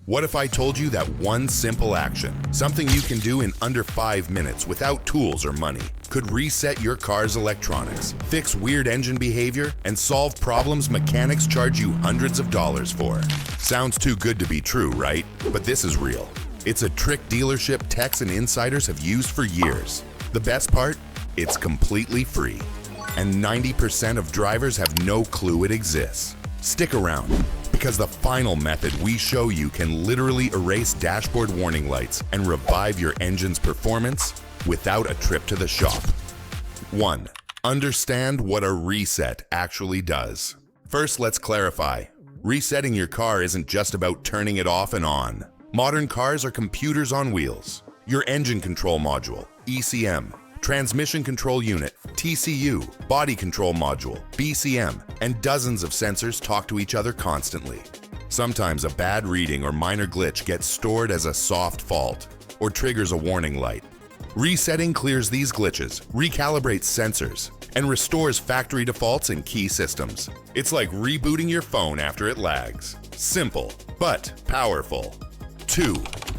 What if I told you that one simple action, something you can do in under 5 minutes without tools or money, could reset your car's electronics, fix weird engine behavior, and solve problems mechanics charge you hundreds of dollars for? Sounds too good to be true, right? But this is real. It's a trick dealership techs and insiders have used for years. The best part? It's completely free. And 90% of drivers have no clue it exists. Stick around, because the final method we show you can literally erase dashboard warning lights and revive your engine's performance without a trip to the shop. 1. Understand what a reset actually does. First, let's clarify. Resetting your car isn't just about turning it off and on. Modern cars are computers on wheels. Your engine control module, ECM, transmission control unit, TCU, body control module, BCM, and dozens of sensors talk to each other constantly. Sometimes a bad reading or minor glitch gets stored as a soft fault or triggers a warning light. Resetting clears these glitches, recalibrates sensors, and restores factory defaults in key systems. It's like rebooting your phone after it lags. Simple, but powerful. 2.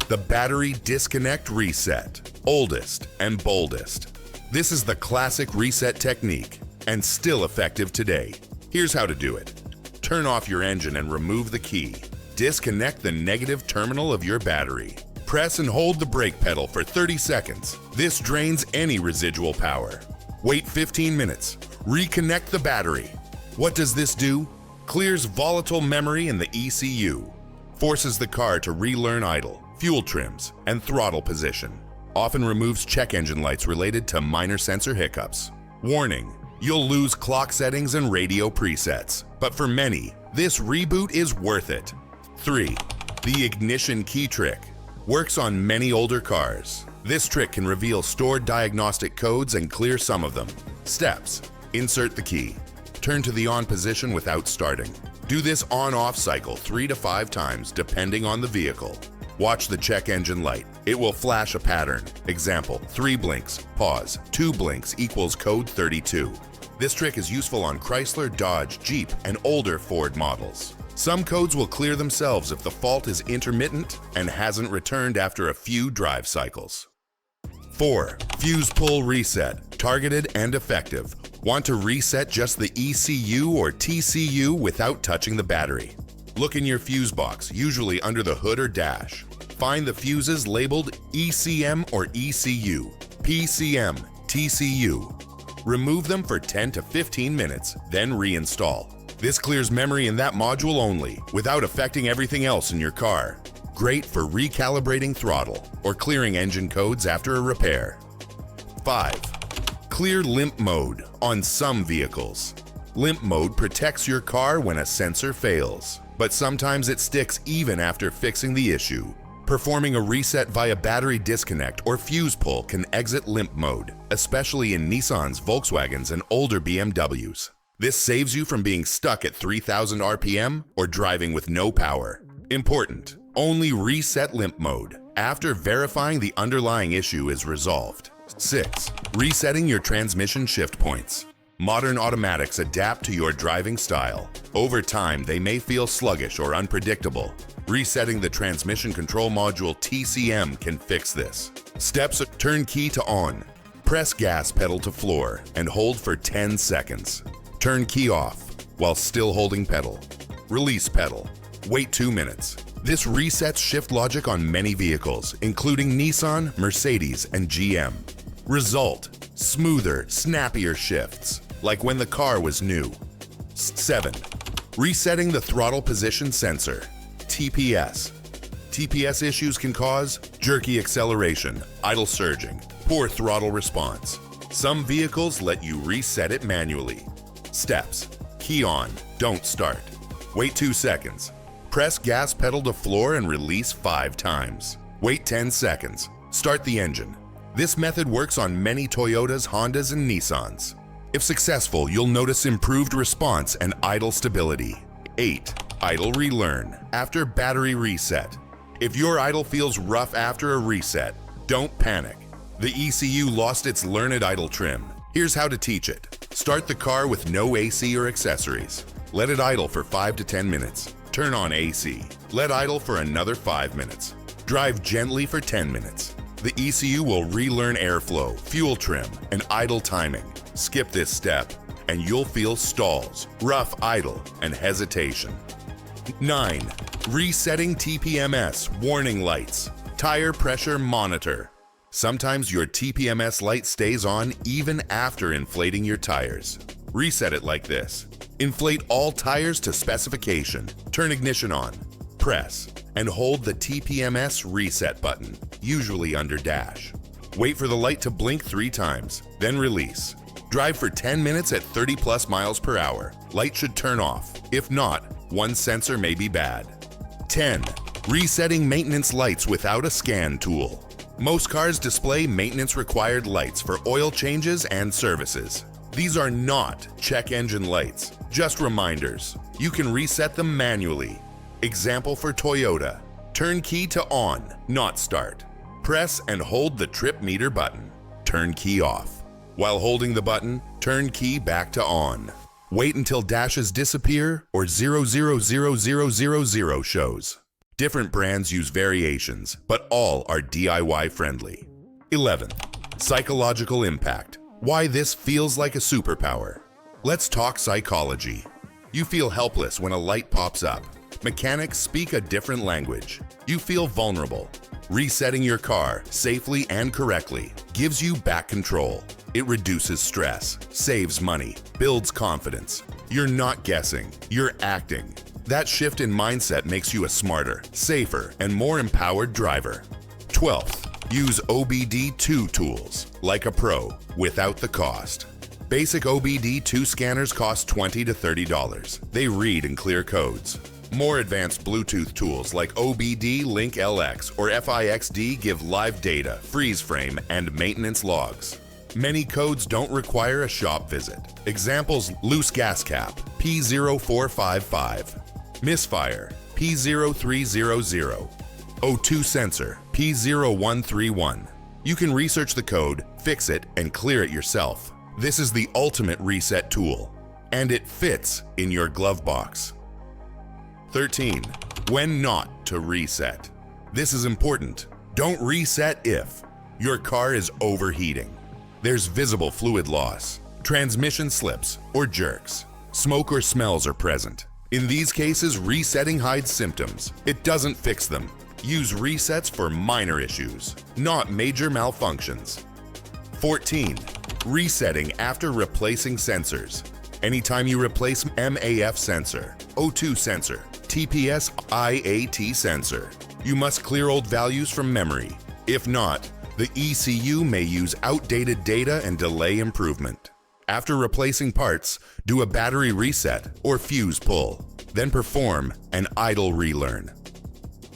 The battery disconnect reset. Oldest and boldest. This is the classic reset technique and still effective today. Here's how to do it. Turn off your engine and remove the key. Disconnect the negative terminal of your battery. Press and hold the brake pedal for 30 seconds. This drains any residual power. Wait 15 minutes. Reconnect the battery. What does this do? Clears volatile memory in the ECU. Forces the car to relearn idle, fuel trims, and throttle position. Often removes check engine lights related to minor sensor hiccups. Warning, you'll lose clock settings and radio presets, but for many, this reboot is worth it. 3. The ignition key trick. Works on many older cars. This trick can reveal stored diagnostic codes and clear some of them. Steps. Insert the key. Turn to the on position without starting. Do this on-off cycle 3 to 5 times depending on the vehicle. Watch the check engine light. It will flash a pattern. Example, 3 blinks, pause, 2 blinks equals code 32. This trick is useful on Chrysler, Dodge, Jeep, and older Ford models. Some codes will clear themselves if the fault is intermittent and hasn't returned after a few drive cycles. 4. Fuse pull reset. Targeted and effective. Want to reset just the ECU or TCU without touching the battery? Look in your fuse box, usually under the hood or dash. Find the fuses labeled ECM or ECU, PCM, TCU. Remove them for 10 to 15 minutes, then reinstall. This clears memory in that module only, without affecting everything else in your car. Great for recalibrating throttle or clearing engine codes after a repair. 5. Clear limp mode on some vehicles. Limp mode protects your car when a sensor fails, but sometimes it sticks even after fixing the issue. Performing a reset via battery disconnect or fuse pull can exit limp mode, especially in Nissans, Volkswagens, and older BMWs. This saves you from being stuck at 3,000 RPM or driving with no power. Important, only reset limp mode after verifying the underlying issue is resolved. 6. Resetting your transmission shift points. Modern automatics adapt to your driving style. Over time, they may feel sluggish or unpredictable. Resetting the transmission control module TCM can fix this. Steps: turn key to on. Press gas pedal to floor and hold for 10 seconds. Turn key off while still holding pedal. Release pedal. Wait 2 minutes. This resets shift logic on many vehicles, including Nissan, Mercedes, and GM. Result: smoother, snappier shifts, like when the car was new. 7. Resetting the throttle position sensor. TPS. TPS issues can cause jerky acceleration, idle surging, poor throttle response. Some vehicles let you reset it manually. Steps: key on, don't start. Wait 2 seconds. Press gas pedal to floor and release 5 times. Wait 10 seconds. Start the engine. This method works on many Toyotas, Hondas, and Nissans. If successful, you'll notice improved response and idle stability. 8. Idle relearn after battery reset. If your idle feels rough after a reset, don't panic. The ECU lost its Learn It idle trim. Here's how to teach it. Start the car with no AC or accessories. Let it idle for 5 to 10 minutes. Turn on AC. Let idle for another 5 minutes. Drive gently for 10 minutes. The ECU will relearn airflow, fuel trim, and idle timing. Skip this step, and you'll feel stalls, rough idle, and hesitation. 9. Resetting TPMS warning lights. Tire pressure monitor. Sometimes your TPMS light stays on even after inflating your tires. Reset it like this. Inflate all tires to specification. Turn ignition on. Press and hold the TPMS reset button, usually under dash. Wait for the light to blink 3 times, then release. Drive for 10 minutes at 30+ miles per hour. Light should turn off. If not, one sensor may be bad. 10. Resetting maintenance lights without a scan tool. Most cars display maintenance required lights for oil changes and services. These are not check engine lights, just reminders. You can reset them manually. Example for Toyota. Turn key to on, not start. Press and hold the trip meter button. Turn key off. While holding the button, turn key back to on. Wait until dashes disappear or 000000 shows. Different brands use variations, but all are DIY friendly. 11. Psychological impact. Why this feels like a superpower. Let's talk psychology. You feel helpless when a light pops up. Mechanics speak a different language. You feel vulnerable. Resetting your car safely and correctly gives you back control. It reduces stress, saves money, builds confidence. You're not guessing, you're acting. That shift in mindset makes you a smarter, safer, and more empowered driver. 12th, use OBD2 tools like a pro without the cost. Basic OBD2 scanners cost $20 to $30. They read and clear codes. More advanced Bluetooth tools like OBD Link LX or FIXD give live data, freeze frame, and maintenance logs. Many codes don't require a shop visit. Examples: loose gas cap, P0455, misfire, P0300, O2 sensor, P0131. You can research the code, fix it, and clear it yourself. This is the ultimate reset tool, and it fits in your glove box. 13. When not to reset. This is important. Don't reset if your car is overheating. There's visible fluid loss, transmission slips or jerks, smoke or smells are present. In these cases, resetting hides symptoms. It doesn't fix them. Use resets for minor issues, not major malfunctions. 14. Resetting after replacing sensors. Anytime you replace MAF sensor, O2 sensor, TPS IAT sensor, you must clear old values from memory. If not, the ECU may use outdated data and delay improvement. After replacing parts, do a battery reset or fuse pull, then perform an idle relearn.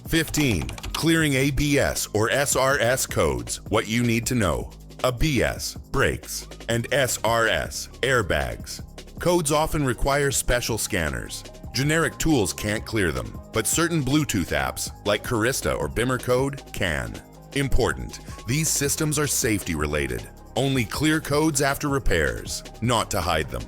15. Clearing ABS or SRS codes, what you need to know. ABS, brakes, and SRS, airbags. Codes often require special scanners. Generic tools can't clear them, but certain Bluetooth apps, like Carista or Bimmer Code, can. Important, these systems are safety related. Only clear codes after repairs, not to hide them.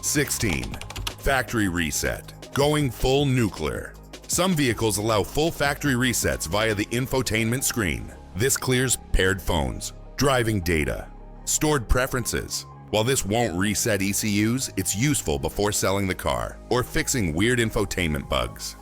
16. Factory reset, going full nuclear. Some vehicles allow full factory resets via the infotainment screen. This clears paired phones, driving data, stored preferences. While this won't reset ECUs, it's useful before selling the car or fixing weird infotainment bugs.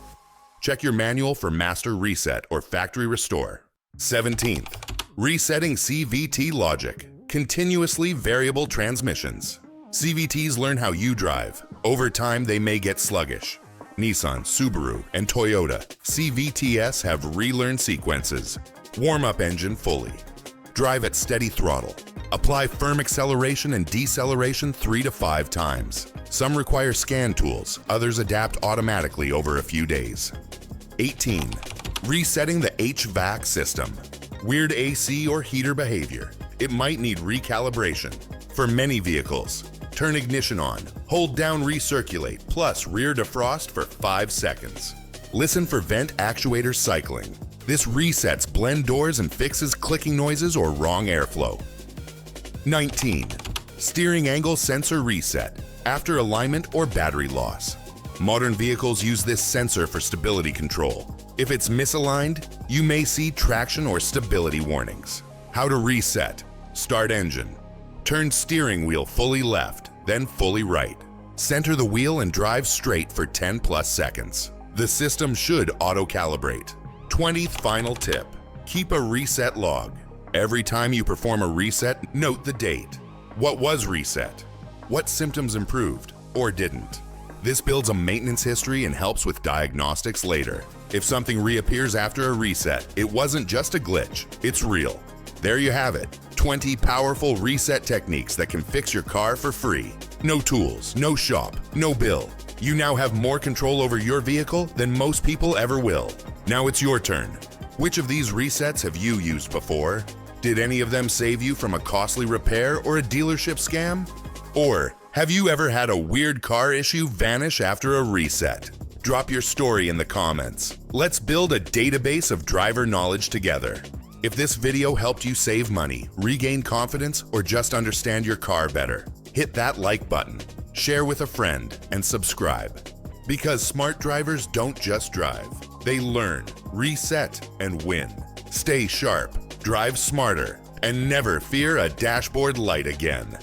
Check your manual for master reset or factory restore. 17th, resetting CVT Logic, continuously variable transmissions. CVTs learn how you drive. Over time, they may get sluggish. Nissan, Subaru, and Toyota CVTs have relearned sequences. Warm up engine fully. Drive at steady throttle. Apply firm acceleration and deceleration 3 to 5 times. Some require scan tools, others adapt automatically over a few days. 18. Resetting the HVAC system. Weird AC or heater behavior. It might need recalibration. For many vehicles, turn ignition on, hold down recirculate, plus rear defrost for 5 seconds. Listen for vent actuator cycling. This resets blend doors and fixes clicking noises or wrong airflow. 19. Steering angle sensor reset after alignment or battery loss. Modern vehicles use this sensor for stability control. If it's misaligned, you may see traction or stability warnings. How to reset. Start engine. Turn steering wheel fully left, then fully right. Center the wheel and drive straight for 10+ seconds. The system should auto-calibrate. 20th final tip. Keep a reset log. Every time you perform a reset, note the date. What was reset? What symptoms improved or didn't? This builds a maintenance history and helps with diagnostics later. If something reappears after a reset, it wasn't just a glitch, it's real. There you have it, 20 powerful reset techniques that can fix your car for free. No tools, no shop, no bill. You now have more control over your vehicle than most people ever will. Now it's your turn. Which of these resets have you used before? Did any of them save you from a costly repair or a dealership scam? Or have you ever had a weird car issue vanish after a reset? Drop your story in the comments. Let's build a database of driver knowledge together. If this video helped you save money, regain confidence, or just understand your car better, hit that like button, share with a friend, and subscribe. Because smart drivers don't just drive, they learn, reset, and win. Stay sharp, drive smarter, and never fear a dashboard light again.